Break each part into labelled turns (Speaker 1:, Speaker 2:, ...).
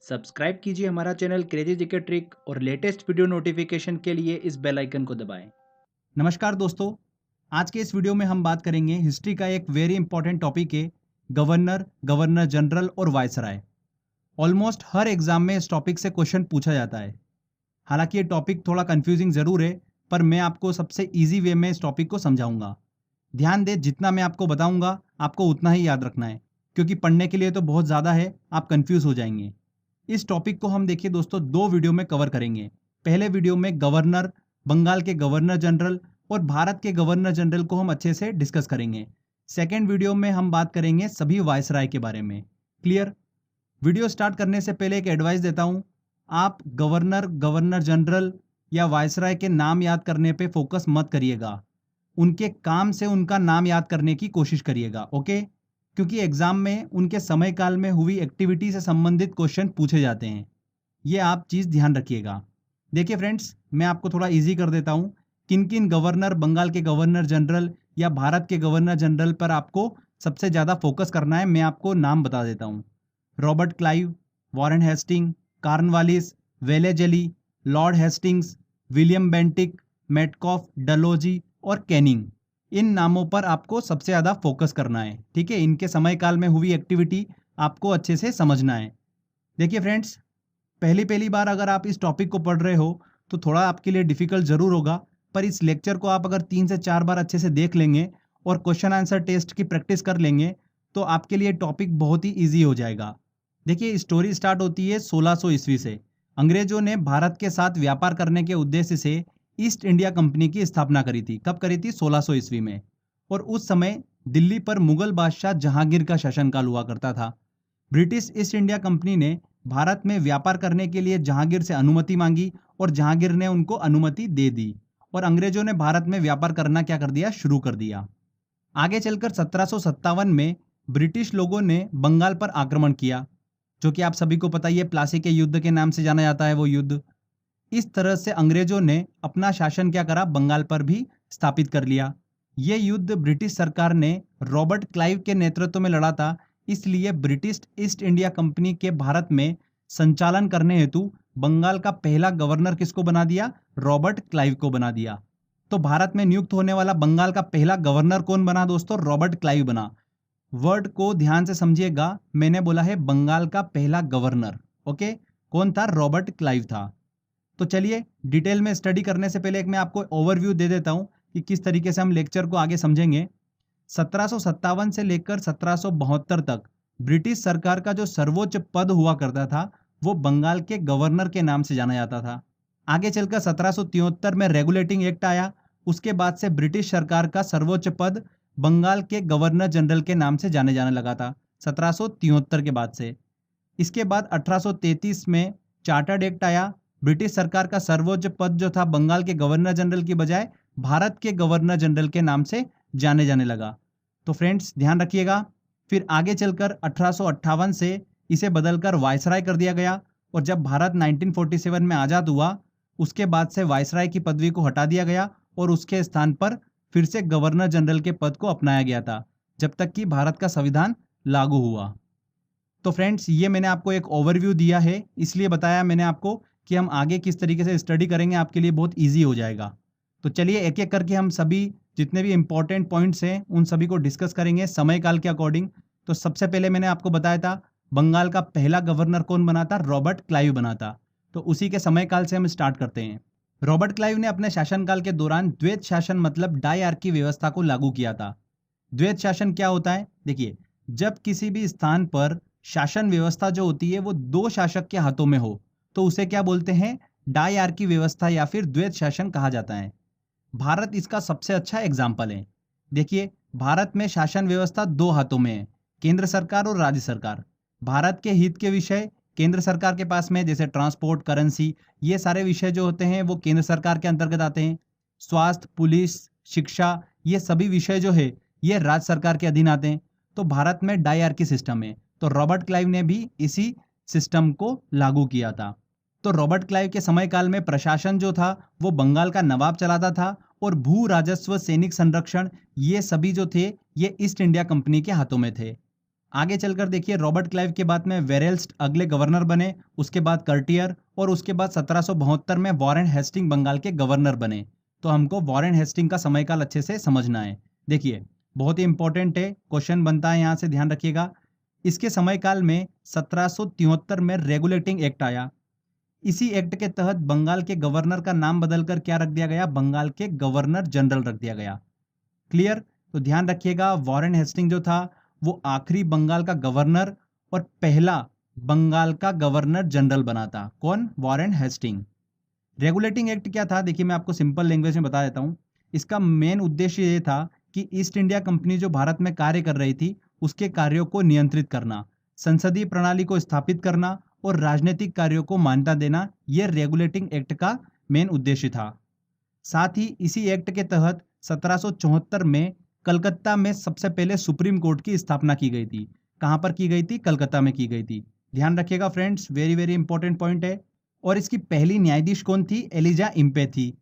Speaker 1: Subscribe कीजिए हमारा channel crazy GK trick और लेटेस्ट वीडियो नोटिफिकेशन के लिए इस बेल आइकन को दबाएं।
Speaker 2: नमस्कार दोस्तों। आज के इस वीडियो में हम बात करेंगे हिस्ट्री का एक वेरी इंपॉर्टेंट टॉपिक है गवर्नर, गवर्नर जनरल और वायसराय। ऑलमोस्ट हर एग्जाम में इस टॉपिक से क्वेश्चन पूछा जाता है। हालांकि ये टॉपिक थोड़ा कंफ्यूजिंग जरूर है, पर मैं आपको सबसे इजी वे में इस टॉपिक को समझाऊंगा। ध्यान दें, जितना मैं आपको बताऊंगा आपको उतना ही याद रखना है, क्योंकि पढ़ने के लिए तो बहुत ज़्यादा है, आप कंफ्यूज हो जाएंगे। इस टॉपिक को हम देखिए दोस्तों दो वीडियो में कवर करेंगे। पहले वीडियो में गवर्नर, बंगाल के गवर्नर जनरल और भारत के गवर्नर जनरल को हम अच्छे से डिस्कस करेंगे। सेकेंड वीडियो में हम बात करेंगे सभी वायसराय के बारे में। क्लियर? वीडियो स्टार्ट करने से पहले एक एडवाइस देता हूं, आप गवर्नर, गवर्नर जनरल या वायसराय के नाम याद करने पे फोकस मत करिएगा, उनके काम से उनका नाम याद करने की कोशिश करिएगा। ओके? क्योंकि एग्जाम में उनके समय काल में हुई एक्टिविटी से संबंधित क्वेश्चन पूछे जाते हैं। ये आप चीज़ ध्यान रखिएगा। देखिए फ्रेंड्स, मैं आपको थोड़ा इजी कर देता हूँ। किन किन गवर्नर, बंगाल के गवर्नर जनरल या भारत के गवर्नर जनरल पर आपको सबसे ज़्यादा फोकस करना है, मैं आपको नाम बता देता हूँ। Robert Clive, Warren Hasting, Cornwallis, Wellesley, Lord Hastings, William Bentinck, Metcalfe, Dalhousie और कैनिंग। इन नामों पर आपको सबसे ज़्यादा फोकस करना है। ठीक है? इनके समय काल में हुई एक्टिविटी आपको अच्छे से समझना है। देखिए फ्रेंड्स, पहली पहली बार अगर आप इस टॉपिक को पढ़ रहे हो तो थोड़ा आपके लिए डिफिकल्ट जरूर होगा, पर इस लेक्चर को आप अगर 3 से 4 बार अच्छे से देख लेंगे और क्वेश्चन आंसर टेस्ट की प्रैक्टिस कर लेंगे तो आपके लिए टॉपिक बहुत ही ईजी हो जाएगा। देखिए, स्टोरी स्टार्ट होती है 1600 ईस्वी से। अंग्रेजों ने भारत के साथ व्यापार करने के उद्देश्य से ईस्ट इंडिया कंपनी की स्थापना करी थी। कब करी थी? 1600 ईस्वी में। और उस समय दिल्ली पर मुगल बादशाह जहांगीर का शासनकाल हुआ करता था। ब्रिटिश ईस्ट इंडिया कंपनी ने भारत में व्यापार करने के लिए जहांगीर से अनुमति मांगी और जहांगीर ने उनको अनुमति दे दी और अंग्रेजों ने भारत में व्यापार करना क्या कर दिया? शुरू कर दिया। आगे चलकर 1757 में ब्रिटिश लोगों ने बंगाल पर आक्रमण किया, जो कि आप सभी को पता ही है, प्लासी के युद्ध के नाम से जाना जाता है वो युद्ध। इस तरह से अंग्रेजों ने अपना शासन क्या करा? बंगाल पर भी स्थापित कर लिया। ये युद्ध ब्रिटिश सरकार ने रॉबर्ट क्लाइव के नेतृत्व में लड़ा था, इसलिए ब्रिटिश ईस्ट इंडिया कंपनी के भारत में संचालन करने हेतु बंगाल का पहला गवर्नर किसको बना दिया? रॉबर्ट क्लाइव को बना दिया। तो भारत में नियुक्त होने वाला बंगाल का पहला गवर्नर कौन बना दोस्तों? रॉबर्ट क्लाइव बना। वर्ड को ध्यान से समझिएगा, मैंने बोला है बंगाल का पहला गवर्नर। ओके? कौन था? रॉबर्ट क्लाइव था। तो चलिए, डिटेल में स्टडी करने से पहले एक मैं आपको ओवरव्यू दे देता हूं कि किस तरीके से हम लेक्चर को आगे समझेंगे। 1757 से लेकर 1772 तक ब्रिटिश सरकार का जो सर्वोच्च पद हुआ करता था वो बंगाल के गवर्नर के नाम से जाना जाता था। आगे चलकर 1773 में रेगुलेटिंग एक्ट आया। उसके बाद से ब्रिटिश सरकार का सर्वोच्च पद बंगाल के गवर्नर जनरल के नाम से जाने लगा था 1773 के बाद से। इसके बाद 1833 में चार्टर्ड एक्ट आया। ब्रिटिश सरकार का सर्वोच्च पद जो था बंगाल के गवर्नर जनरल की बजाय भारत के गवर्नर जनरल के नाम से जाने लगा। तो फ्रेंड्स ध्यान रखिएगा। फिर आगे चलकर 1858 से इसे बदलकर वायसराय कर दिया गया और जब भारत 1947 में आज़ाद हुआ उसके बाद से वायसराय की पदवी को हटा दिया गया और उसके स्थान पर फिर से गवर्नर जनरल के पद को अपनाया गया था, जब तक कि भारत का संविधान लागू हुआ। तो फ्रेंड्स, ये मैंने आपको एक ओवरव्यू दिया है, इसलिए बताया मैंने आपको कि हम आगे किस तरीके से स्टडी करेंगे, आपके लिए बहुत ईजी हो जाएगा। तो चलिए एक एक करके हम सभी जितने भी इंपॉर्टेंट पॉइंट्स हैं उन सभी को डिस्कस करेंगे समय काल के अकॉर्डिंग। तो सबसे पहले मैंने आपको बताया था बंगाल का पहला गवर्नर कौन बना था? रॉबर्ट क्लाइव बना था। तो उसी के समय काल से हम स्टार्ट करते हैं। रॉबर्ट क्लाइव ने अपने शासनकाल के दौरान द्वैत शासन मतलब डायआर्की व्यवस्था को लागू किया था। द्वैत शासन क्या होता है? देखिए, जब किसी भी स्थान पर शासन व्यवस्था जो होती है वो दो शासक के हाथों में हो तो उसे क्या बोलते हैं? डायआर्की व्यवस्था या फिर द्वैत शासन कहा जाता है। भारत इसका सबसे अच्छा एग्जाम्पल है। देखिए, भारत में शासन व्यवस्था दो हाथों में है, केंद्र सरकार और राज्य सरकार। भारत के हित के विषय केंद्र सरकार के पास में, जैसे ट्रांसपोर्ट, करेंसी, ये सारे विषय जो होते हैं वो केंद्र सरकार के अंतर्गत आते हैं। स्वास्थ्य, पुलिस, शिक्षा, ये सभी विषय जो है ये राज्य सरकार के अधीन आते हैं। तो भारत में डायआर्की सिस्टम है। तो रॉबर्ट क्लाइव ने भी इसी सिस्टम को लागू किया था। तो रॉबर्ट क्लाइव के समय काल में प्रशासन जो था वो बंगाल का नवाब चलाता था और भू राजस्व, सैनिक संरक्षण, ये सभी जो थे ये ईस्ट इंडिया कंपनी के हाथों में थे। आगे चलकर देखिए रॉबर्ट क्लाइव के बाद में वेरेल्स्ट अगले गवर्नर बने, उसके बाद कर्टियर और उसके बाद 1772 में वॉरेन हेस्टिंग बंगाल के गवर्नर बने। तो हमको वॉरेन हेस्टिंग का समयकाल अच्छे से समझना है। देखिए बहुत ही इंपॉर्टेंट है, क्वेश्चन बनता है यहाँ से, ध्यान रखिएगा। इसके समयकाल में 1773 में रेगुलेटिंग एक्ट आया। इसी एक्ट के तहत बंगाल के गवर्नर का नाम बदलकर क्या रख दिया गया, बंगाल के गवर्नर जनरल रख दिया गया। क्लियर? तो ध्यान रखिएगा वॉरेन हेस्टिंग जो था वो आखिरी बंगाल का गवर्नर और पहला बंगाल का गवर्नर जनरल बना था। कौन? Warren Hasting. रेगुलेटिंग एक्ट क्या था, देखिए मैं आपको सिंपल लैंग्वेज में बता देता हूं। इसका मेन उद्देश्य ये था कि ईस्ट इंडिया कंपनी जो भारत में कार्य कर रही थी उसके कार्यों को नियंत्रित करना, संसदीय प्रणाली को स्थापित करना और राजनीतिक कार्यों को मान्यता देना, यह रेगुलेटिंग एक्ट का मेन उद्देश्य था। साथ ही इसी एक्ट के तहत 1774 में कलकत्ता में सबसे पहले सुप्रीम कोर्ट की स्थापना की गई थी। कहां पर की गई थी? कलकत्ता में की गई थी। ध्यान रखिएगा friends, very very important point है। और इसकी पहली न्यायाधीश कौन थी? एलिजा इम्पे थी।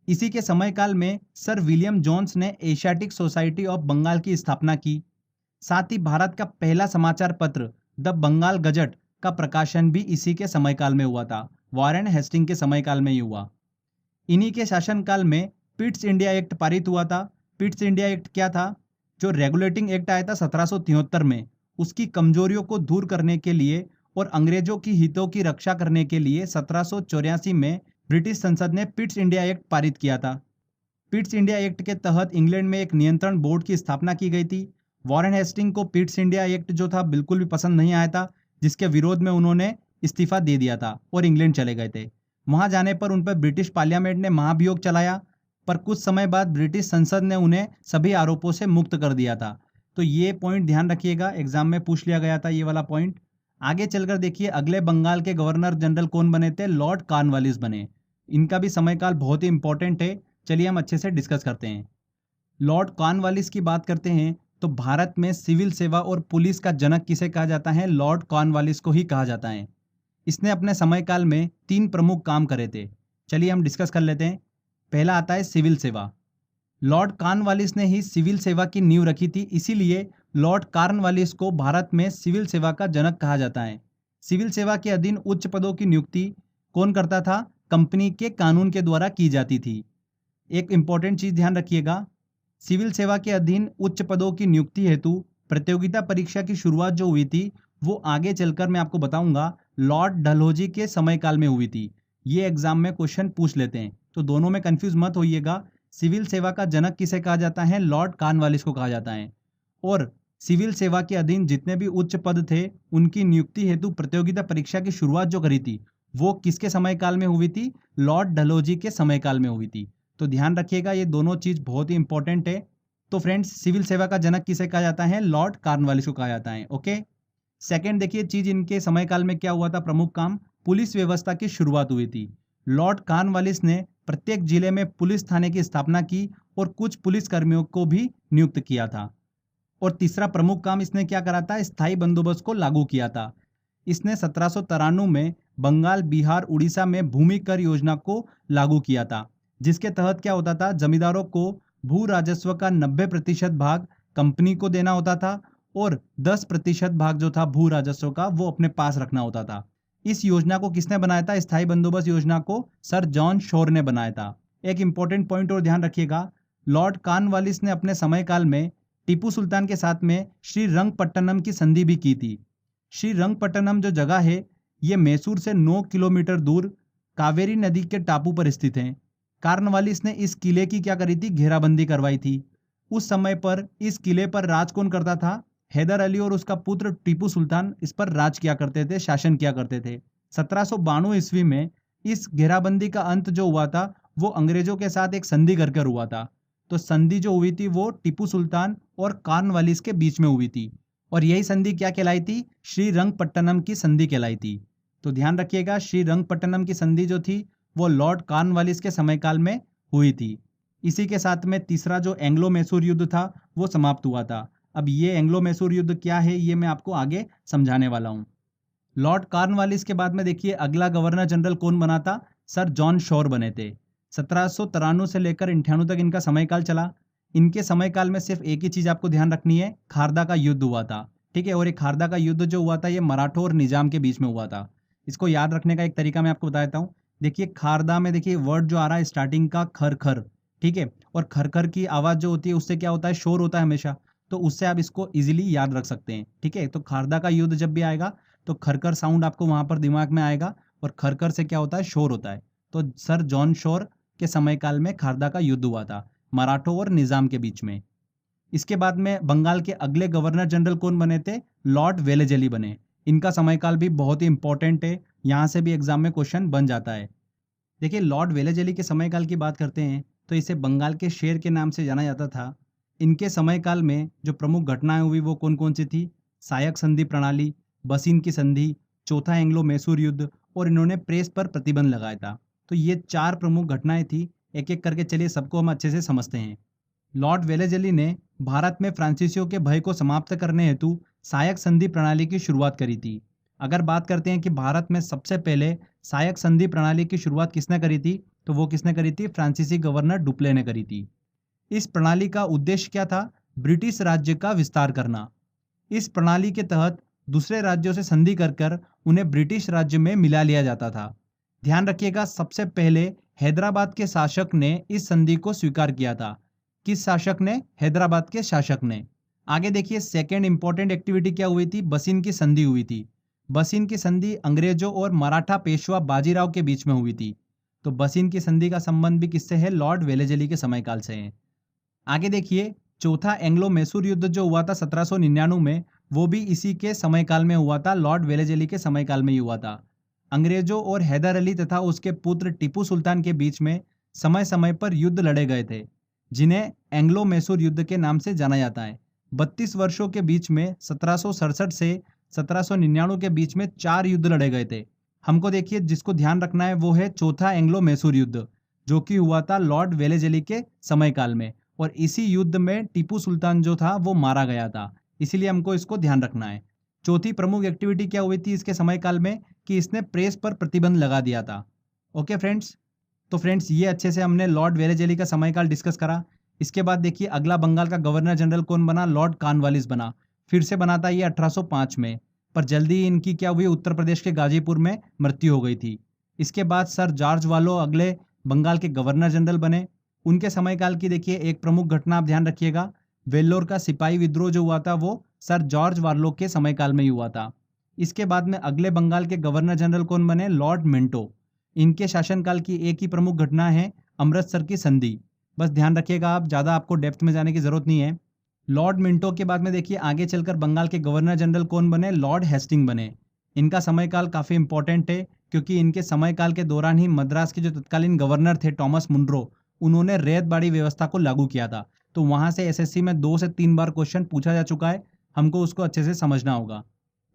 Speaker 2: इसी के समयकाल में सर विलियम जोन्स ने एशियाटिक सोसाइटी ऑफ बंगाल की स्थापना की। साथ ही भारत का पहला समाचार पत्र द बंगाल गजट का प्रकाशन भी इसी के समयकाल में हुआ था। वॉरेन हेस्टिंग के समयकाल में ही हुआ। इन्हीं के शासनकाल में पिट्स इंडिया एक्ट पारित हुआ था। पिट्स इंडिया एक्ट क्या था? जो रेगुलेटिंग एक्ट आया था 1773 में, उसकी कमजोरियों को दूर करने के लिए और अंग्रेजों की हितों की रक्षा करने के लिए 1784 में ब्रिटिश संसद ने पिट्स इंडिया एक्ट पारित किया था। पिट्स इंडिया एक्ट के तहत इंग्लैंड में एक नियंत्रण बोर्ड की स्थापना की गई थी। वॉरेन हेस्टिंग को पिट्स इंडिया एक्ट जो था बिल्कुल भी पसंद नहीं आया था, जिसके विरोध में उन्होंने इस्तीफा दे दिया था और इंग्लैंड चले गए थे। वहां जाने पर उन पर ब्रिटिश पार्लियामेंट ने महाभियोग चलाया, पर कुछ समय बाद ब्रिटिश संसद ने उन्हें सभी आरोपों से मुक्त कर दिया था। तो ये पॉइंट ध्यान रखिएगा, एग्जाम में पूछ लिया गया था ये वाला पॉइंट। आगे चलकर देखिए अगले बंगाल के गवर्नर जनरल कौन बने थे? लॉर्ड कॉर्नवालिस बने। इनका भी समयकाल बहुत ही इंपॉर्टेंट है, चलिए हम अच्छे से डिस्कस करते हैं। लॉर्ड कॉर्नवालिस की बात करते हैं तो भारत में सिविल सेवा और पुलिस का जनक किसे कहा जाता है? लॉर्ड कॉर्नवालिस को ही कहा जाता है। इसने अपने समयकाल में 3 प्रमुख काम करे थे। चलिए हम डिस्कस कर लेते हैं। पहला आता है सिविल सेवा। लॉर्ड कॉर्नवालिस ने ही सिविल सेवा की नींव रखी थी, इसीलिए लॉर्ड कॉर्नवालिस को भारत में सिविल सेवा का जनक कहा जाता है। सिविल सेवा के अधीन उच्च पदों की नियुक्ति कौन करता था? कंपनी के कानून के द्वारा की जाती थी। एक इंपॉर्टेंट चीज ध्यान रखिएगा, सिविल सेवा के अधीन उच्च पदों की नियुक्ति हेतु प्रतियोगिता परीक्षा की शुरुआत जो हुई थी वो आगे चलकर मैं आपको बताऊंगा लॉर्ड डलहौजी के समयकाल में हुई थी। ये एग्जाम में क्वेश्चन पूछ लेते हैं, तो दोनों में कंफ्यूज मत होइएगा। सिविल सेवा का जनक किसे कहा जाता है? लॉर्ड कॉर्नवालिस को कहा जाता है। और सिविल सेवा के अधीन जितने भी उच्च पद थे उनकी नियुक्ति हेतु प्रतियोगिता परीक्षा की शुरुआत जो करी थी वो किसके समयकाल में हुई थी? लॉर्ड डलहौजी के समयकाल में हुई थी। तो ध्यान रखिएगा ये दोनों चीज बहुत ही इंपॉर्टेंट है। तो फ्रेंड्स सिविल सेवा का जनक किसे कहा जाता है? लॉर्ड कॉर्नवालिस को कहा जाता है। ओके, सेकंड देखिए चीज इनके समयकाल में क्या हुआ था, प्रमुख काम, पुलिस व्यवस्था की शुरुआत हुई थी। लॉर्ड कॉर्नवालिस ने प्रत्येक जिले में पुलिस थाने की स्थापना की और कुछ पुलिस कर्मियों को भी नियुक्त किया था। और तीसरा प्रमुख काम इसने क्या करा था? स्थायी बंदोबस्त को लागू किया था। इसने 1793 में बंगाल, बिहार, उड़ीसा में भूमि कर योजना को लागू किया था, जिसके तहत क्या होता था? जमींदारों को भू राजस्व का 90% भाग कंपनी को देना होता था और 10% भाग जो था भू राजस्व का वो अपने पास रखना होता था। इस योजना को किसने बनाया था? स्थायी बंदोबस्त योजना को सर जॉन शोर ने बनाया था। एक इंपॉर्टेंट पॉइंट और ध्यान रखिएगा, लॉर्ड कॉर्नवालिस ने अपने समयकाल में टीपू सुल्तान के साथ में श्रीरंगपट्टनम की संधि भी की थी। श्रीरंगपट्टनम जो जगह है ये मैसूर से 9 किलोमीटर दूर कावेरी नदी के टापू पर स्थित है। कॉर्नवालिस ने इस किले की क्या करी थी? घेराबंदी करवाई थी। उस समय पर इस किले पर राज कौन करता था? हैदर अली और उसका पुत्र टीपू सुल्तान इस पर राज किया करते थे, शासन किया करते थे। 1792 ईस्वी में इस घेराबंदी का अंत जो हुआ था वो अंग्रेजों के साथ एक संधि कर हुआ था। तो संधि जो हुई थी वो टीपू सुल्तान और कॉर्नवालिस के बीच में हुई थी और यही संधि क्या कहलाई थी? श्रीरंगपट्टनम की संधि कहलाई थी। तो ध्यान रखिएगा श्रीरंगपट्टनम की संधि जो थी वो लॉर्ड कॉर्नवालिस के समयकाल में हुई थी। इसी के साथ में तीसरा जो एंग्लो मैसूर युद्ध था वो समाप्त हुआ था। अब ये एंग्लो मैसूर युद्ध क्या है ये मैं आपको आगे समझाने वाला हूँ। लॉर्ड कॉर्नवालिस के बाद में देखिए अगला गवर्नर जनरल कौन बना था? सर जॉन शोर बने थे। 1793 से लेकर 98 तक इनका समयकाल चला। इनके समयकाल में सिर्फ एक ही चीज आपको ध्यान रखनी है, खारदा का युद्ध हुआ था। ठीक है। और ये खारदा का युद्ध जो हुआ था ये मराठों और निजाम के बीच में हुआ था। इसको याद रखने का एक तरीका मैं आपको बता देता हूँ। देखिए खारदा में देखिए वर्ड जो आ रहा है स्टार्टिंग का खर खर, ठीक है। और खर खर की आवाज जो होती है उससे क्या होता है, शोर होता है हमेशा, तो उससे आप इसको इजीली याद रख सकते हैं, ठीक है। तो खारदा का युद्ध जब भी आएगा तो खरकर साउंड आपको वहां पर दिमाग में आएगा, और खरकर से क्या होता है, शोर होता है। तो सर जॉन शोर के समय काल में खारदा का युद्ध हुआ था मराठों और निजाम के बीच में। इसके बाद में बंगाल के अगले गवर्नर जनरल कौन बने थे, लॉर्ड वेलेजली बने। इनका समयकाल भी बहुत ही इंपॉर्टेंट है, यहाँ से भी एग्जाम में क्वेश्चन बन जाता है। देखिए लॉर्ड वेलेजली के समयकाल की बात करते हैं तो इसे बंगाल के शेर के नाम से जाना जाता था। इनके समयकाल में जो प्रमुख घटनाएं हुई वो कौन कौन सी थी, सायक संधि प्रणाली, बसीन की संधि, चौथा एंग्लो मैसूर युद्ध, और इन्होंने प्रेस पर प्रतिबंध लगाया था। तो ये 4 प्रमुख घटनाएं थी। एक एक करके चलिए सबको हम अच्छे से समझते हैं। लॉर्ड वेलेजली ने भारत में फ्रांसीसियों के भय को समाप्त करने हेतु सायक संधि प्रणाली की शुरुआत करी थी। अगर बात करते हैं कि भारत में सबसे पहले सायक संधि प्रणाली की शुरुआत किसने करी थी, तो वो किसने करी थी, फ्रांसीसी गवर्नर डुप्ले ने करी थी। इस प्रणाली का उद्देश्य क्या था, ब्रिटिश राज्य का विस्तार करना। इस प्रणाली के तहत दूसरे राज्यों से संधि कर कर उन्हें ब्रिटिश राज्य में मिला लिया जाता था। ध्यान रखिएगा सबसे पहले हैदराबाद के शासक ने इस संधि को स्वीकार किया था। किस शासक ने, हैदराबाद के शासक ने। आगे देखिए सेकेंड इंपॉर्टेंट एक्टिविटी क्या हुई थी, बसीन की संधि हुई थी। बसीन की संधि अंग्रेजों और मराठा पेशवा बाजीराव के बीच में हुई थी। तो बसीन की संधि का संबंध भी किससे है, लॉर्ड वेलेजली के समयकाल से है। आगे देखिए चौथा एंग्लो मैसूर युद्ध जो हुआ था 1799 में, वो भी इसी के समयकाल में हुआ था, लॉर्ड वेलेजली के समयकाल में ही हुआ था। अंग्रेजों और हैदर अली तथा उसके पुत्र टीपू सुल्तान के बीच में समय समय पर युद्ध लड़े गए थे, जिन्हें एंग्लो मैसूर युद्ध के नाम से जाना जाता है। 32 वर्षों के बीच में 1767 से 1799 के बीच में 4 युद्ध लड़े गए थे। हमको देखिए जिसको ध्यान रखना है वो है चौथा एंग्लो मैसूर युद्ध, जो कि हुआ था लॉर्ड वेलेजली के समयकाल में, और इसी युद्ध में टीपू सुल्तान जो था वो मारा गया था, इसीलिए हमको इसको ध्यान रखना है। चौथी प्रमुख एक्टिविटी क्या हुई थी इसके समयकाल में, कि इसने प्रेस पर प्रतिबंध लगा दिया था। ओके फ्रेंड्स, तो फ्रेंड्स ये अच्छे से हमने लॉर्ड वेलेजली का समयकाल डिस्कस करा। इसके बाद देखिए अगला बंगाल का गवर्नर जनरल कौन बना, लॉर्ड कॉर्नवालिस बना। फिर से बना था ये 1805 में, पर जल्दी ही इनकी क्या हुई, उत्तर प्रदेश के गाजीपुर में मृत्यु हो गई थी। इसके बाद सर जॉर्ज वालो अगले बंगाल के गवर्नर जनरल बने। उनके समयकाल की देखिए एक प्रमुख घटना आप ध्यान रखिएगा, वेल्लोर का सिपाही विद्रोह जो हुआ था वो सर जॉर्ज वार्लो के समयकाल में ही हुआ था। इसके बाद में अगले बंगाल के गवर्नर जनरल कौन बने, लॉर्ड मिंटो। इनके शासनकाल की एक ही प्रमुख घटना है, अमृतसर की संधि। बस ध्यान रखिएगा आप, ज़्यादा आपको डेप्थ में जाने की जरूरत नहीं है। लॉर्ड मिंटो के बाद में देखिए आगे चलकर बंगाल के गवर्नर जनरल कौन बने, लॉर्ड हेस्टिंग बने। इनका समयकाल काफ़ी इंपॉर्टेंट है, क्योंकि इनके समयकाल के दौरान ही मद्रास के जो तत्कालीन गवर्नर थे टॉमस मुनरो, उन्होंने रैयतबाड़ी व्यवस्था को लागू किया था। तो वहां से एसएससी में 2 से 3 बार क्वेश्चन पूछा जा चुका है, हमको उसको अच्छे से समझना होगा।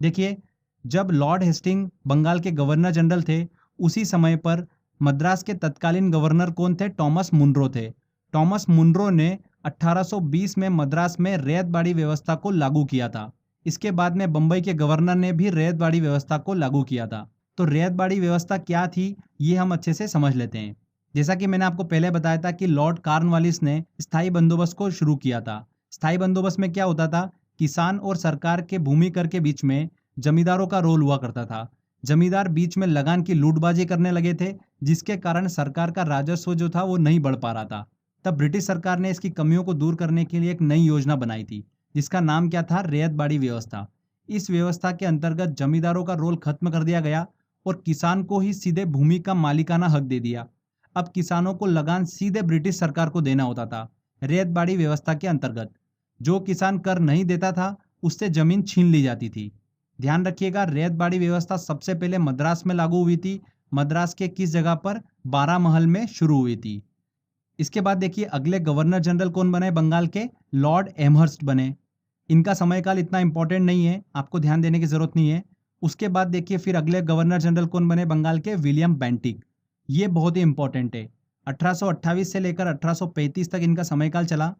Speaker 2: देखिए जब लॉर्ड हेस्टिंग बंगाल के गवर्नर जनरल थे, उसी समय पर मद्रास के तत्कालीन गवर्नर कौन थे, टॉमस मुनरो थे। टॉमस मुनरो ने 1820 में मद्रास में रैयतबाड़ी व्यवस्था को लागू किया था। इसके बाद में बंबई के गवर्नर ने भी रैयतबाड़ी व्यवस्था को लागू किया था। तो रैयतबाड़ी व्यवस्था क्या थी ये हम अच्छे से समझ लेते हैं। जैसा कि मैंने आपको पहले बताया था कि लॉर्ड कॉर्नवालिस ने स्थायी बंदोबस्त को शुरू किया था। स्थायी बंदोबस्त में क्या होता था, किसान और सरकार के भूमि कर के बीच में जमींदारों का रोल हुआ करता था। जमींदार बीच में लगान की लूटबाजी करने लगे थे, जिसके कारण सरकार का राजस्व जो था वो नहीं बढ़ पा रहा था। तब ब्रिटिश सरकार ने इसकी कमियों को दूर करने के लिए एक नई योजना बनाई थी, जिसका नाम क्या था, रैयतबाड़ी व्यवस्था। इस व्यवस्था के अंतर्गत जमींदारों का रोल खत्म कर दिया गया और किसान को ही सीधे भूमि का मालिकाना हक दे दिया। अब किसानों को लगान सीधे ब्रिटिश सरकार को देना होता था। रैयतबाड़ी व्यवस्था के अंतर्गत जो किसान कर नहीं देता था उससे जमीन छीन ली जाती थी। ध्यान रखिएगा रैयतबाड़ी व्यवस्था सबसे पहले मद्रास में लागू हुई थी। मद्रास के किस जगह पर, बारामहल में शुरू हुई थी। इसके बाद देखिए अगले गवर्नर जनरल कौन बने बंगाल के, लॉर्ड एमहर्स्ट बने। इनका समयकाल इतना इंपॉर्टेंट नहीं है, आपको ध्यान देने की जरूरत नहीं है। उसके बाद देखिए फिर अगले गवर्नर जनरल कौन बने बंगाल के, विलियम बेंटिक। ये बहुत ही इंपॉर्टेंट है। 1828 से लेकर 1835 तक इनका समयकाल चला।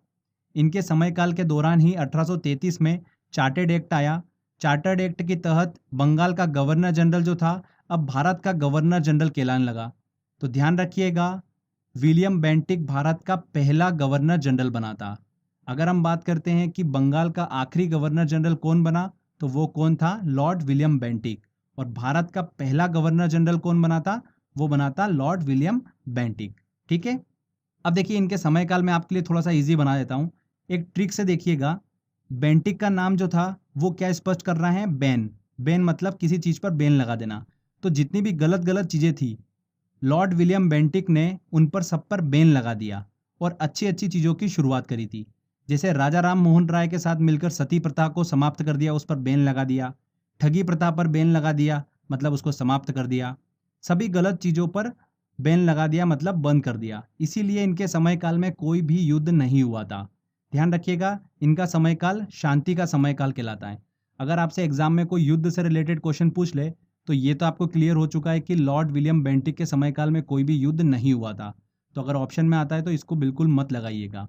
Speaker 2: इनके समयकाल के दौरान ही 1833 में चार्टर्ड एक्ट आया। चार्टर्ड एक्ट के तहत बंगाल का गवर्नर जनरल जो था अब भारत का गवर्नर जनरल कहलाने लगा। तो ध्यान रखिएगा विलियम बेंटिक भारत का पहला गवर्नर जनरल बना था। अगर हम बात करते हैं कि बंगाल का आखिरी गवर्नर जनरल कौन बना, तो वो कौन था? Lord William Bentinck. और भारत का पहला गवर्नर जनरल कौन बना था? वो बना था लॉर्ड विलियम बेंटिक। ठीक है, अब देखिए इनके समयकाल में आपके लिए थोड़ा सा इजी बना देता हूं। एक ट्रिक से देखिएगा, बेंटिक का नाम जो था वो क्या स्पष्ट कर रहा है? बैन। बैन मतलब किसी चीज पर बैन लगा देना। तो जितनी भी गलत गलत चीजें थी, लॉर्ड विलियम बेंटिक ने उन पर सब पर बैन लगा दिया और अच्छी अच्छी चीजों की शुरुआत करी थी। जैसे राजा राम मोहन राय के साथ मिलकर सती प्रथा को समाप्त कर दिया, उस पर बैन लगा दिया। ठगी प्रथा पर बैन लगा दिया, मतलब उसको समाप्त कर दिया। सभी गलत चीजों पर बैन लगा दिया, मतलब बंद कर दिया। इसीलिए इनके समय काल में कोई भी युद्ध नहीं हुआ था। ध्यान रखिएगा, इनका समयकाल शांति का समयकाल कहलाता है। अगर आपसे एग्जाम में कोई युद्ध से रिलेटेड क्वेश्चन पूछ ले, तो ये तो आपको क्लियर हो चुका है कि लॉर्ड विलियम बेंटिक के समयकाल में कोई भी युद्ध नहीं हुआ था। तो अगर ऑप्शन में आता है तो इसको बिल्कुल मत लगाइएगा।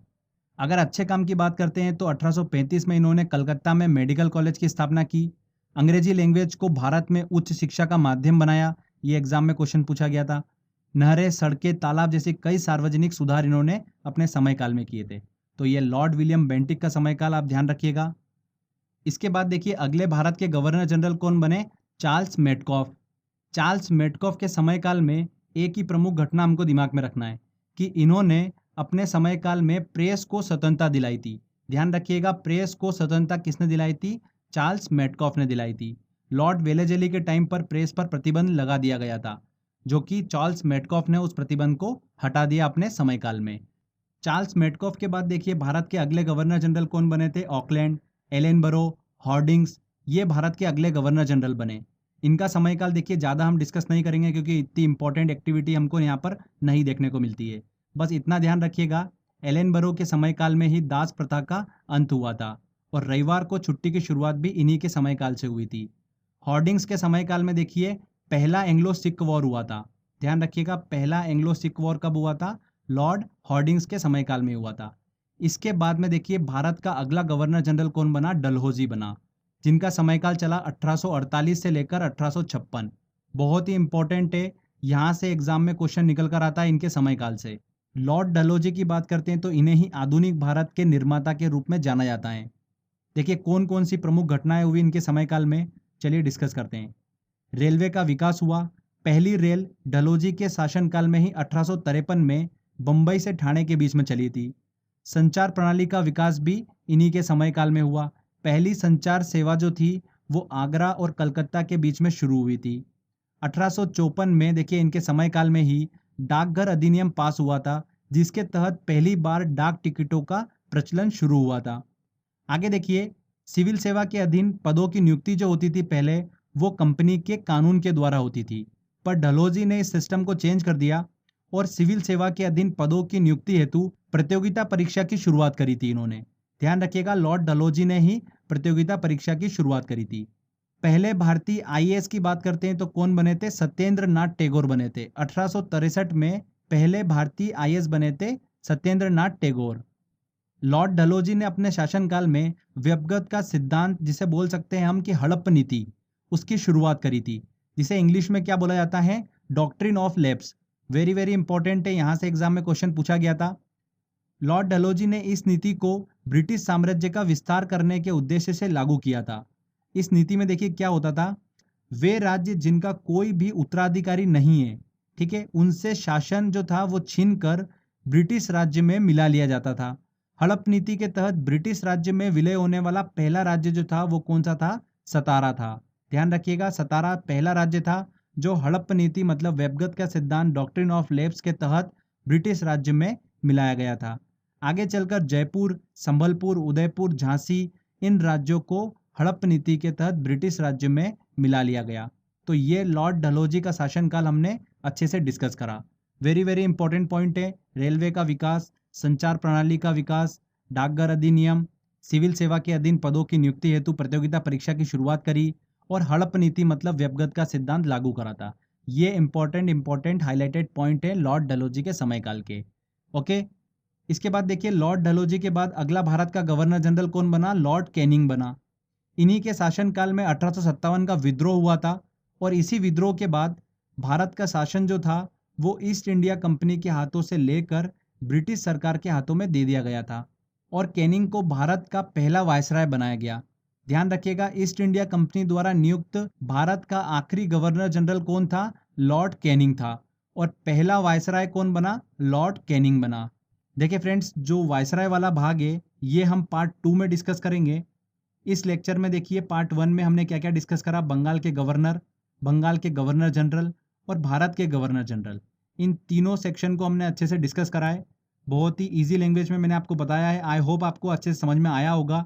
Speaker 2: अगर अच्छे काम की बात करते हैं तो 1835 में इन्होंने कलकत्ता में मेडिकल कॉलेज की स्थापना की। अंग्रेजी लैंग्वेज को भारत में उच्च शिक्षा का माध्यम बनाया, ये एग्जाम में क्वेश्चन पूछा गया था। नहरें, सड़कें, तालाब जैसे कई सार्वजनिक सुधार इन्होंने अपने समयकाल में किए थे। तो ये लॉर्ड विलियम बेंटिक का समयकाल आप ध्यान रखिएगा। इसके बाद देखिए अगले भारत के गवर्नर जनरल कौन बने? Charles Metcalfe. चार्ल्स मेटकॉफ के समयकाल में एक ही प्रमुख घटना हमको दिमाग में रखना है कि इन्होंने अपने समयकाल में प्रेस को स्वतंत्रता दिलाई थी। ध्यान रखिएगा, प्रेस को स्वतंत्रता किसने दिलाई थी? चार्ल्स मेटकॉफ ने दिलाई थी। लॉर्ड वेलेजली के टाइम पर प्रेस पर प्रतिबंध लगा दिया गया था, जो कि चार्ल्स मेटकॉफ ने उस प्रतिबंध को हटा दिया अपने समयकाल में। चार्ल्स मेटकॉफ के बाद देखिए भारत के अगले गवर्नर जनरल कौन बने थे? ऑकलैंड, एलेनबरो, हॉर्डिंग्स, ये भारत के अगले गवर्नर जनरल बने। इनका समयकाल देखिए ज़्यादा हम डिस्कस नहीं करेंगे क्योंकि इतनी इंपॉर्टेंट एक्टिविटी हमको यहाँ पर नहीं देखने को मिलती है। बस इतना ध्यान रखिएगा, एलेनबरो के समयकाल में ही दास प्रथा का अंत हुआ था और रविवार को छुट्टी की शुरुआत भी इन्हीं के समयकाल से हुई थी। हॉर्डिंग्स के समयकाल में देखिए पहला एंग्लो सिख वॉर हुआ था। ध्यान रखिएगा, पहला एंग्लो सिख वॉर कब हुआ था? लॉर्ड हॉर्डिंग्स के समयकाल में हुआ था। इसके बाद में देखिए भारत का अगला गवर्नर जनरल कौन बना? डलहौजी बना, जिनका समयकाल चला 1848 से लेकर 1856। बहुत ही इंपॉर्टेंट है, यहाँ से एग्जाम में क्वेश्चन निकल कर आता है इनके समयकाल से। लॉर्ड डलहौजी की बात करते हैं तो इन्हें ही आधुनिक भारत के निर्माता के रूप में जाना जाता है। देखिए कौन कौन सी प्रमुख घटनाएं हुई इनके समयकाल में, चलिए डिस्कस करते हैं। रेलवे का विकास हुआ। पहली रेल डलहौजी के शासनकाल में ही 1853 में बम्बई से ठाणे के बीच में चली थी। संचार प्रणाली का विकास भी इन्हीं के समयकाल में हुआ। पहली संचार सेवा जो थी वो आगरा और कलकत्ता के बीच में शुरू हुई थी। 1854 में देखिए इनके समयकाल में ही डाकघर अधिनियम पास हुआ था, जिसके तहत पहली बार डाक टिकटों का प्रचलन शुरू हुआ था। आगे देखिए सिविल सेवा के अधीन पदों की नियुक्ति जो होती थी पहले, वो कंपनी के कानून के द्वारा होती थी, पर डलहौजी ने इस सिस्टम को चेंज कर दिया और सिविल सेवा के अधीन पदों की नियुक्ति हेतु प्रतियोगिता परीक्षा की शुरुआत करी थी इन्होंने। ध्यान रखिएगा, लॉर्ड डलहौजी ने ही प्रतियोगिता परीक्षा की शुरुआत करी थी। पहले भारतीय आईएएस की बात करते हैं तो कौन बने थे? सत्येंद्र नाथ टैगोर बने थे। 1863 में पहले भारतीय आईएएस बने थे सत्येंद्र नाथ टैगोर। लॉर्ड डलहौजी ने अपने शासनकाल में व्यपगत का सिद्धांत, जिसे बोल सकते हैं हम कि हड़प्पा नीति, उसकी शुरुआत करी थी, जिसे इंग्लिश में क्या बोला जाता है? Doctrine of lapse. Very very important है, यहाँ से एग्जाम में क्वेश्चन पूछा गया था। लॉर्ड डलहौजी ने इस नीति को ब्रिटिश साम्राज्य का विस्तार करने के उद्देश्य से लागू किया था। इस नीति में देखिए क्या होता था, वे राज्य जिनका कोई भी उत्तराधिकारी नहीं है, ठीक है, उनसे शासन जो था वो छीन कर ब्रिटिश राज्य में मिला लिया जाता था। हड़प नीति के तहत ब्रिटिश राज्य में विलय होने वाला पहला राज्य जो था वो कौन सा था? सतारा था। ध्यान रखिएगा, सतारा पहला राज्य था जो हड़प नीति मतलब व्यपगत का सिद्धांत डॉक्ट्रिन ऑफ लैप्स के तहत ब्रिटिश राज्य में मिलाया गया था। आगे चलकर जयपुर, संबलपुर, उदयपुर, झांसी, इन राज्यों को हड़प नीति के तहत ब्रिटिश राज्य में मिला लिया गया। तो ये लॉर्ड डलहौजी का शासनकाल हमने अच्छे से डिस्कस करा। वेरी वेरी इंपॉर्टेंट पॉइंट है, रेलवे का विकास, संचार प्रणाली का विकास, डाकघर अधिनियम, सिविल सेवा के अधीन पदों की नियुक्ति हेतु प्रतियोगिता परीक्षा की शुरुआत करी और हड़प नीति मतलब व्यपगत का सिद्धांत लागू करा था। ये इंपॉर्टेंट हाईलाइटेड पॉइंट है लॉर्ड डलहौजी के समयकाल के। ओके, इसके बाद देखिए लॉर्ड डलहौजी के बाद अगला भारत का गवर्नर जनरल कौन बना? लॉर्ड कैनिंग बना। इन्हीं के शासनकाल में 1857 का विद्रोह हुआ था और इसी विद्रोह के बाद भारत का शासन जो था वो ईस्ट इंडिया कंपनी के हाथों से लेकर ब्रिटिश सरकार के हाथों में दे दिया गया था और कैनिंग को भारत का पहला वायसराय बनाया गया। ध्यान रखिएगा, ईस्ट इंडिया कंपनी द्वारा नियुक्त भारत का आखिरी गवर्नर जनरल कौन था? लॉर्ड कैनिंग था। और पहला वायसराय कौन बना? लॉर्ड कैनिंग बना। देखिए फ्रेंड्स, जो वायसराय वाला भाग है ये हम पार्ट 2 में डिस्कस करेंगे। इस लेक्चर में देखिए पार्ट 1 में हमने क्या क्या डिस्कस करा, बंगाल के गवर्नर, बंगाल के गवर्नर जनरल और भारत के गवर्नर जनरल, इन तीनों सेक्शन को हमने अच्छे से डिस्कस करा है। बहुत ही ईजी लैंग्वेज में मैंने आपको बताया है। आई होप आपको अच्छे से समझ में आया होगा।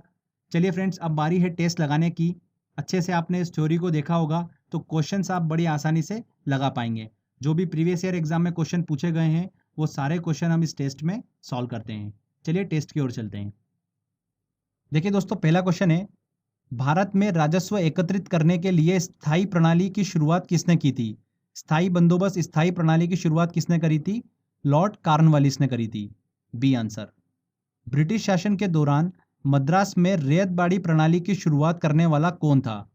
Speaker 2: चलिए फ्रेंड्स, अब बारी है टेस्ट लगाने की। अच्छे से आपने इस थ्योरी को देखा होगा तो क्वेश्चंस आप बड़ी आसानी से लगा पाएंगे। जो भी प्रीवियस ईयर एग्जाम में क्वेश्चन पूछे गए हैं वो सारे क्वेश्चन हम इस टेस्ट में सॉल्व करते हैं। चलिए टेस्ट की ओर चलते हैं। देखिए दोस्तों, पहला क्वेश्चन है, भारत में राजस्व एकत्रित करने के लिए स्थायी प्रणाली की शुरुआत किसने की थी? स्थायी बंदोबस्त, स्थायी प्रणाली की शुरुआत किसने करी थी? लॉर्ड कॉर्नवालिस ने करी थी। B answer. ब्रिटिश शासन के दौरान मद्रास में रैयतबाड़ी प्रणाली की शुरुआत करने वाला कौन था?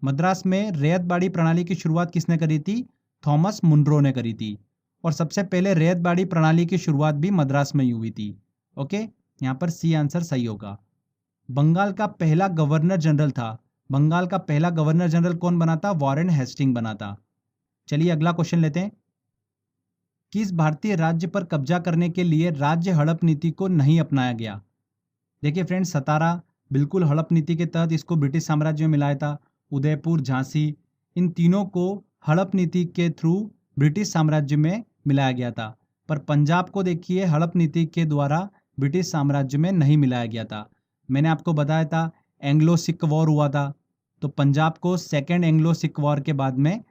Speaker 2: मद्रास में रैयतबाड़ी प्रणाली की शुरुआत किसने करी थी? थॉमस मुनरो ने करी थी। और सबसे पहले रैयतबाड़ी प्रणाली की शुरुआत भी मद्रास में ही हुई थी। ओके, यहाँ पर सी आंसर सही होगा। बंगाल का पहला गवर्नर जनरल था, बंगाल का पहला गवर्नर जनरल कौन बना था? वॉरेन हेस्टिंग बना था। चलिए अगला क्वेश्चन लेते हैं। किस भारतीय राज्य पर कब्जा करने के लिए राज्य हड़प नीति को नहीं अपनाया गया? देखिए फ्रेंड्स, सतारा बिल्कुल हड़प नीति के तहत इसको ब्रिटिश साम्राज्य में मिलाया था। उदयपुर, झांसी, इन तीनों को हड़प नीति के थ्रू ब्रिटिश साम्राज्य में मिलाया गया था। पर पंजाब को देखिए हड़प नीति के द्वारा ब्रिटिश साम्राज्य में नहीं मिलाया गया था। मैंने आपको बताया था एंग्लो सिख वॉर हुआ था, तो पंजाब को सेकेंड एंग्लो सिख वॉर के बाद में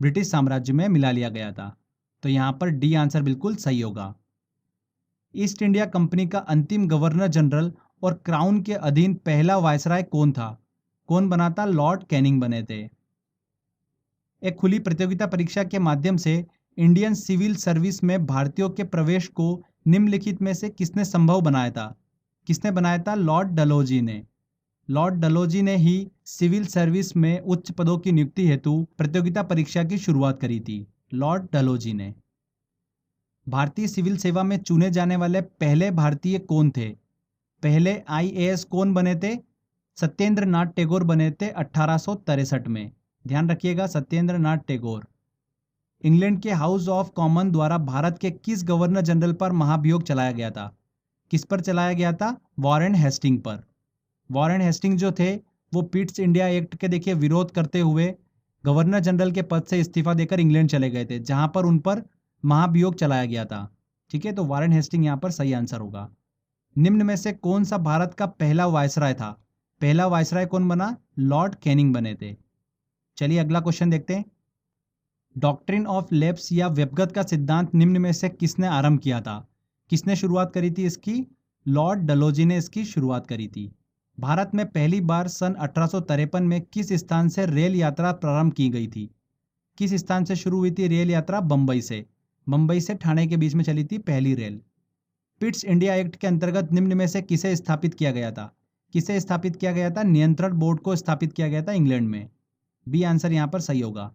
Speaker 2: ब्रिटिश साम्राज्य में मिला लिया गया था। तो यहाँ पर डी आंसर बिल्कुल सही होगा। ईस्ट इंडिया कंपनी का अंतिम गवर्नर जनरल और क्राउन के अधीन पहला वायसराय कौन था? कौन बना था? लॉर्ड कैनिंग बने थे। एक खुली प्रतियोगिता परीक्षा के माध्यम से इंडियन सिविल सर्विस में भारतीयों के प्रवेश को निम्नलिखित में से किसने संभव बनाया था? किसने बनाया था? लॉर्ड डलहौजी ने। लॉर्ड डलहौजी ने ही सिविल सर्विस में उच्च पदों की नियुक्ति हेतु प्रतियोगिता परीक्षा की शुरुआत करी थी। लॉर्ड डलहौजी ने। भारतीय सिविल सेवा में चुने जाने वाले पहले भारतीय कौन थे? पहले आईएएस कौन बने थे? सत्येंद्र नाथ टैगोर बने थे 1863 में। ध्यान रखिएगा, सत्येंद्र नाथ टैगोर। इंग्लैंड के हाउस ऑफ कॉमन द्वारा भारत के किस गवर्नर जनरल पर महाभियोग चलाया गया था? किस पर चलाया गया था? वॉरेन हेस्टिंग पर। वॉरेन हेस्टिंग जो थे वो पिट्स इंडिया एक्ट के देखिए विरोध करते हुए गवर्नर जनरल के पद से इस्तीफा देकर इंग्लैंड चले गए थे, जहां पर उन पर महाभियोग चलाया गया था। ठीक है, तो वॉरेन हेस्टिंग यहाँ पर सही आंसर होगा। निम्न में से कौन सा भारत का पहला वायसराय था? पहला वायसराय कौन बना? लॉर्ड कैनिंग बने थे। चलिए अगला क्वेश्चन देखते हैं। डॉक्ट्रिन ऑफ लैप्स या व्यपगत का सिद्धांत निम्न में से किसने आरंभ किया था? किसने शुरुआत करी थी इसकी? लॉर्ड डलहौजी ने इसकी शुरुआत करी थी। भारत में पहली बार सन 1853 में किस स्थान से रेल यात्रा प्रारंभ की गई थी? किस स्थान से शुरू हुई थी रेल यात्रा? बंबई से। बंबई से ठाणे के बीच में चली थी पहली रेल। पिट्स इंडिया एक्ट के अंतर्गत निम्न में से किसे स्थापित किया गया था? किसे स्थापित किया गया था? नियंत्रण बोर्ड को स्थापित किया गया था इंग्लैंड में। बी आंसर यहाँ पर सही होगा।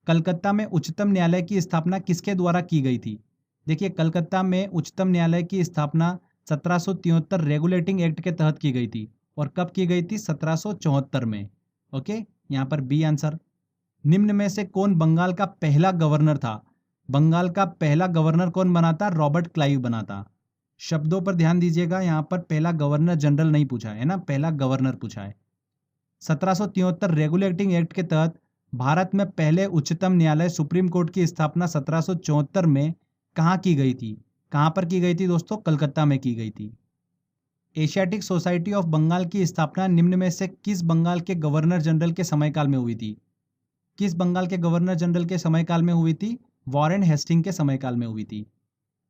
Speaker 2: कलकत्ता में उच्चतम न्यायालय की स्थापना किसके द्वारा की गई थी? देखिए, कलकत्ता में उच्चतम न्यायालय की स्थापना 1773 रेगुलेटिंग एक्ट के तहत की गई थी। और कब की गई थी? 1774 में। ओके, यहाँ पर बी आंसर। निम्न में से कौन बंगाल का पहला गवर्नर था? बंगाल का पहला गवर्नर कौन बना था? रॉबर्ट क्लाइव बना था। शब्दों पर ध्यान दीजिएगा, यहाँ पर पहला गवर्नर जनरल नहीं पूछा है ना, पहला गवर्नर पूछा है। 1773 रेगुलेटिंग एक्ट के तहत भारत में पहले उच्चतम न्यायालय सुप्रीम कोर्ट की स्थापना 1774 में कहाँ की गई थी? कहाँ पर की गई थी दोस्तों? कलकत्ता में की गई थी। एशियाटिक सोसाइटी ऑफ बंगाल की स्थापना निम्न में से किस बंगाल के गवर्नर जनरल के समयकाल में हुई थी? किस बंगाल के गवर्नर जनरल के समयकाल में हुई थी? वॉरेन हेस्टिंग के समयकाल में हुई थी।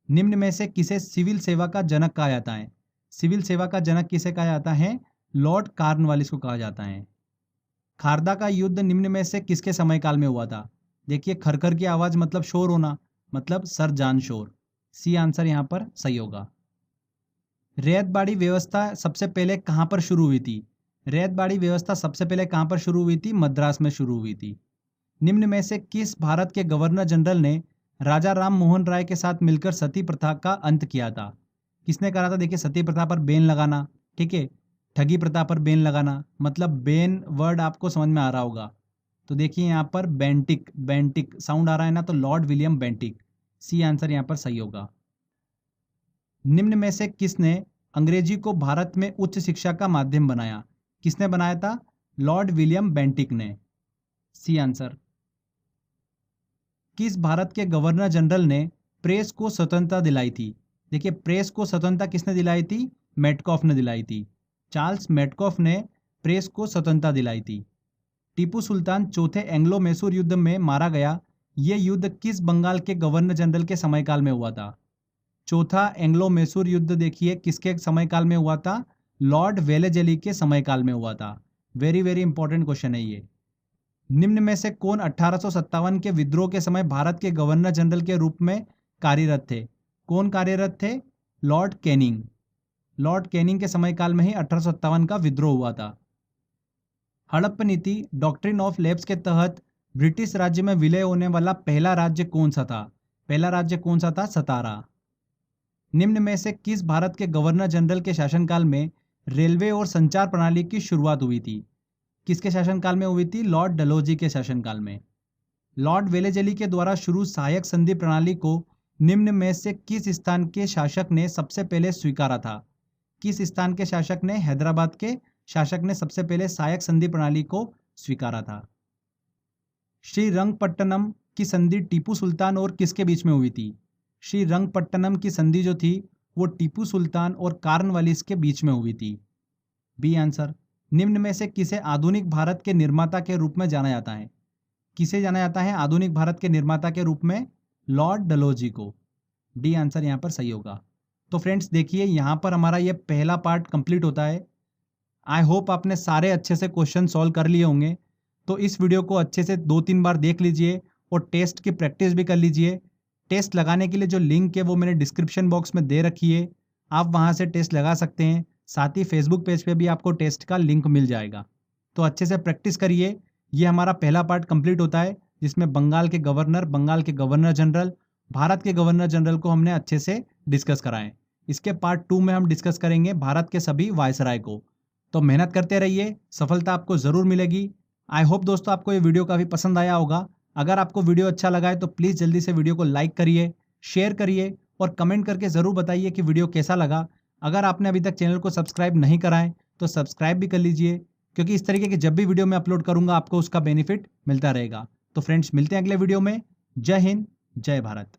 Speaker 2: निम्न में से किसे सिविल सेवा का जनक कहा जाता है? सिविल सेवा का जनक किसे कहा जाता है? लॉर्ड कॉर्नवालिस को कहा जाता है। खारदा का युद्ध निम्न में से किसके समयकाल में हुआ था? देखिए, खरखर की आवाज मतलब शोर होना, मतलब सर जान शोर। सी आंसर यहाँ पर सही होगा। रैयतबाड़ी व्यवस्था सबसे पहले कहाँ पर शुरू हुई थी? रैयतबाड़ी व्यवस्था सबसे पहले कहाँ पर शुरू हुई थी? मद्रास में शुरू हुई थी। निम्न में से किस भारत के गवर्नर जनरल ने राजा राम मोहन राय के साथ मिलकर सती प्रथा का अंत किया था? किसने करा था? देखिए, सती प्रथा पर बैन लगाना। ठीक है, ठगी प्रथा पर बैन लगाना, मतलब बैन वर्ड आपको समझ में आ रहा होगा। तो देखिए यहाँ पर बेंटिक, बेंटिक साउंड आ रहा है ना, तो Lord William Bentinck, C answer यहाँ पर सही होगा। निम्न में से किसने अंग्रेजी को भारत में उच्च शिक्षा का माध्यम बनाया? किसने बनाया था? लॉर्ड विलियम बेंटिक ने, सी आंसर। किस भारत के गवर्नर जनरल ने प्रेस को स्वतंत्रता दिलाई थी? देखिए प्रेस को स्वतंत्रता किसने दिलाई थी? मेटकॉफ ने दिलाई थी। चार्ल्स मेटकॉफ ने प्रेस को स्वतंत्रता दिलाई थी। टीपू सुल्तान चौथे एंग्लो मैसूर युद्ध में मारा गया, यह युद्ध किस बंगाल के गवर्नर जनरल के समयकाल में हुआ था? चौथा एंग्लो मैसूर युद्ध देखिए किसके समयकाल में हुआ था? लॉर्ड वेलेजली के समयकाल में हुआ था। वेरी वेरी इंपॉर्टेंट क्वेश्चन है ये। निम्न में से कौन 1857 के विद्रोह के समय भारत के गवर्नर जनरल के रूप में कार्यरत थे? कौन कार्यरत थे? Lord Canning. लॉर्ड कैनिंग के समयकाल में ही 1857 का विद्रोह हुआ था। हड़प्पा नीति डॉक्ट्रिन ऑफ लैप्स के तहत ब्रिटिश राज्य में विलय होने वाला पहला राज्य कौन सा था? पहला राज्य कौन सा था? सतारा। निम्न में से किस भारत के गवर्नर जनरल के शासनकाल में रेलवे और संचार प्रणाली की शुरुआत हुई थी? किसके शासनकाल में हुई थी? लॉर्ड डलहौजी के शासनकाल में। लॉर्ड वेलेजली के द्वारा शुरू सहायक संधि प्रणाली को निम्न में से किस स्थान के शासक ने सबसे पहले स्वीकारा था? किस स्थान के शासक ने? हैदराबाद के शासक ने सबसे पहले सहायक संधि प्रणाली को स्वीकारा था। श्रीरंगपट्टनम की संधि टीपू सुल्तान और किसके बीच में हुई थी? श्रीरंगपट्टनम की संधि जो थी वो टीपू सुल्तान और कॉर्नवालिस के बीच में हुई थी, बी आंसर। निम्न में से किसे आधुनिक भारत के निर्माता के रूप में जाना जाता है? किसे जाना जाता है आधुनिक भारत के निर्माता के रूप में? लॉर्ड डलहौजी को, डी आंसर यहाँ पर सही होगा। तो फ्रेंड्स देखिए यहाँ पर हमारा ये पहला पार्ट कंप्लीट होता है। आई होप आपने सारे अच्छे से क्वेश्चन सॉल्व कर लिए होंगे। तो इस वीडियो को अच्छे से 2-3 बार देख लीजिए और टेस्ट की प्रैक्टिस भी कर लीजिए। टेस्ट लगाने के लिए जो लिंक है वो मैंने डिस्क्रिप्शन बॉक्स में दे रखी है, आप वहाँ से टेस्ट लगा सकते हैं। साथ ही फेसबुक पेज पे भी आपको टेस्ट का लिंक मिल जाएगा। तो अच्छे से प्रैक्टिस करिए। ये हमारा पहला पार्ट कंप्लीट होता है जिसमें बंगाल के गवर्नर, बंगाल के गवर्नर जनरल, भारत के गवर्नर जनरल को हमने अच्छे से डिस्कस कराएं। इसके पार्ट 2 में हम डिस्कस करेंगे भारत के सभी वायसराय को। तो मेहनत करते रहिए, सफलता आपको ज़रूर मिलेगी। आई होप दोस्तों आपको ये वीडियो काफ़ी पसंद आया होगा। अगर आपको वीडियो अच्छा लगा है तो प्लीज़ जल्दी से वीडियो को लाइक करिए, शेयर करिए और कमेंट करके ज़रूर बताइए कि वीडियो कैसा लगा। अगर आपने अभी तक चैनल को सब्सक्राइब नहीं करा है तो सब्सक्राइब भी कर लीजिए, क्योंकि इस तरीके की जब भी वीडियो मैं अपलोड करूँगा आपको उसका बेनिफिट मिलता रहेगा। तो फ्रेंड्स मिलते हैं अगले वीडियो में। जय हिंद, जय भारत।